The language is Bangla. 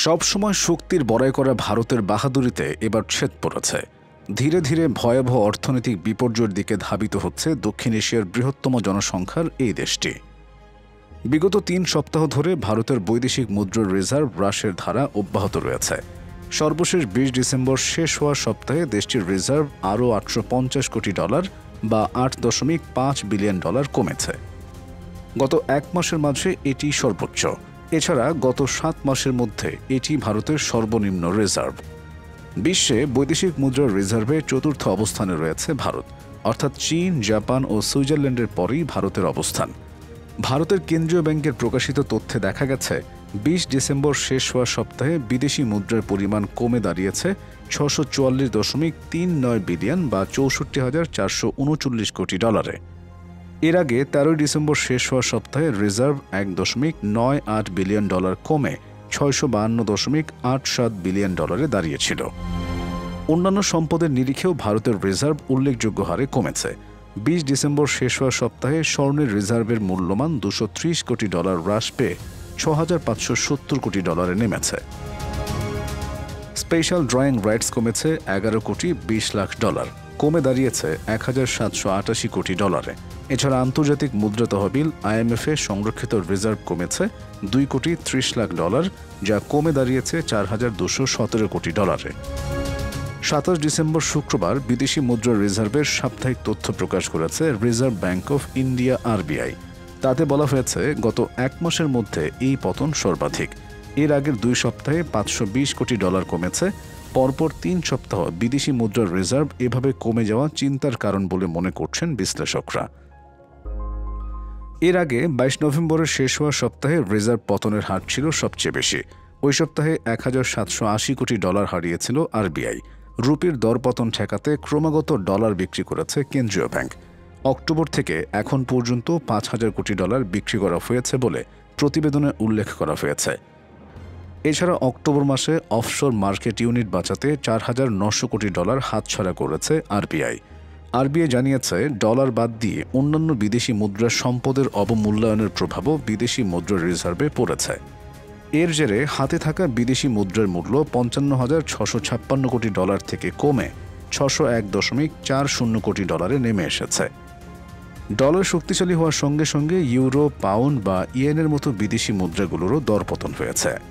সবসময় শক্তির বড়াই করা ভারতের বাহাদুরিতে এবার ছেদ পড়েছে। ধীরে ধীরে ভয়াবহ অর্থনৈতিক বিপর্যয়ের দিকে ধাবিত হচ্ছে দক্ষিণ এশিয়ার বৃহত্তম জনসংখ্যার এই দেশটি। বিগত ৩ সপ্তাহ ধরে ভারতের বৈদেশিক মুদ্রার রিজার্ভ হ্রাসের ধারা অব্যাহত রয়েছে। সর্বশেষ ২০ ডিসেম্বর শেষ হওয়ার সপ্তাহে দেশটির রিজার্ভ আরও $৮৫০ কোটি বা $৮.৫ বিলিয়ন কমেছে। গত ১ মাসের মাঝে এটি সর্বোচ্চ। এছাড়া গত ৭ মাসের মধ্যে এটি ভারতের সর্বনিম্ন রিজার্ভ। বিশ্বে বৈদেশিক মুদ্রার রিজার্ভে চতুর্থ অবস্থানে রয়েছে ভারত, অর্থাৎ চীন, জাপান ও সুইজারল্যান্ডের পরেই ভারতের অবস্থান। ভারতের কেন্দ্রীয় ব্যাংকের প্রকাশিত তথ্যে দেখা গেছে ২০ ডিসেম্বর শেষ হওয়ার সপ্তাহে বিদেশি মুদ্রার পরিমাণ কমে দাঁড়িয়েছে $৬৪.৩৯ বিলিয়ন বা $৬৪,৪৩৯ কোটি। এর আগে ১৩ ডিসেম্বর শেষ হওয়ার সপ্তাহে রিজার্ভ $১.৯৮ বিলিয়ন কমে $৬৫২.৮৭ বিলিয়ন দাঁড়িয়েছিল। অন্যান্য সম্পদের নিরিখেও ভারতের রিজার্ভ উল্লেখযোগ্য হারে কমেছে। ২০ ডিসেম্বর শেষ হওয়ার সপ্তাহে স্বর্ণের রিজার্ভের মূল্যমান $২৩০ কোটি হ্রাস পেয়ে $৬৫৭০ কোটি নেমেছে। স্পেশাল ড্রয়িং রাইটস কমেছে $১১.২০ কোটি, কমে দাঁড়িয়েছে $১,৭৮৮ কোটি। এছাড়া আন্তর্জাতিক মুদ্রা তহবিল IMF-এ সংরক্ষিত রিজার্ভ কমেছে $২.৩০ কোটি, যা কমে দাঁড়িয়েছে $৪,২১৭ কোটি। ২৭ ডিসেম্বর শুক্রবার বিদেশি মুদ্রার রিজার্ভের সাপ্তাহিক তথ্য প্রকাশ করেছে reserve bank of India RBI। তাতে বলা হয়েছে গত ১ মাসের মধ্যে এই পতন সর্বাধিক। এর আগের ২ সপ্তাহে $৫২০ কোটি কমেছে। পরপর ৩ সপ্তাহ বিদেশি মুদ্রার রিজার্ভ এভাবে কমে যাওয়া চিন্তার কারণ বলে মনে করছেন বিশ্লেষকরা। এর আগে ২২ নভেম্বরের শেষ হওয়া সপ্তাহে রিজার্ভ পতনের হার ছিল সবচেয়ে বেশি। ওই সপ্তাহে $১,৭৮০ কোটি হারিয়েছিল RBI। রুপির দরপতন ঠেকাতে ক্রমাগত ডলার বিক্রি করেছে কেন্দ্রীয় ব্যাংক। অক্টোবর থেকে এখন পর্যন্ত $৫,০০০ কোটি বিক্রি করা হয়েছে বলে প্রতিবেদনে উল্লেখ করা হয়েছে। এছাড়া অক্টোবর মাসে অফশোর মার্কেট ইউনিট বাঁচাতে $৪,৯০০ কোটি হাতছাড়া করেছে RBI। RBI জানিয়েছে ডলার বাদ দিয়ে অন্যান্য বিদেশি মুদ্রার সম্পদের অবমূল্যায়নের প্রভাবও বিদেশি মুদ্রার রিজার্ভে পড়েছে। এর জেরে হাতে থাকা বিদেশি মুদ্রার মূল্য $৫৫,৬৫৬ কোটি থেকে কমে $৬০১.৪০ কোটি নেমে এসেছে। ডলার শক্তিশালী হওয়ার সঙ্গে সঙ্গে ইউরো, পাউন্ড বা ইয়েনের মতো বিদেশি মুদ্রাগুলোরও দরপতন হয়েছে।